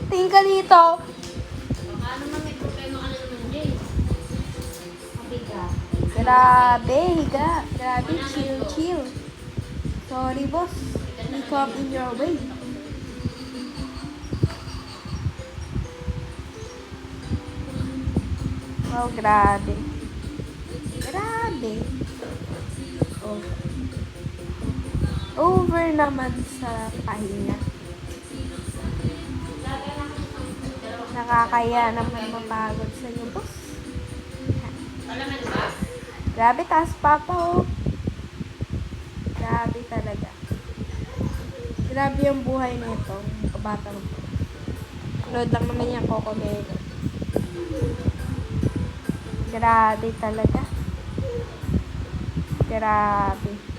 Tingin ka dito. Baka naman may problema ka na naman dyan. Mabigat. Grabe, higa. Grabe, chill, chill. Sorry, boss. We come in your way. Oh, grabe. Grabe. Oh. Over naman sa pahinga. Nakakaya naman mapagod sa inyo, boss. Alam mo ba? Grabe, taas pa po. Grabe talaga. Grabe yung buhay nito. Kabatang to. Load lang naman yung Cocomelon. Grabe talaga. Grabe.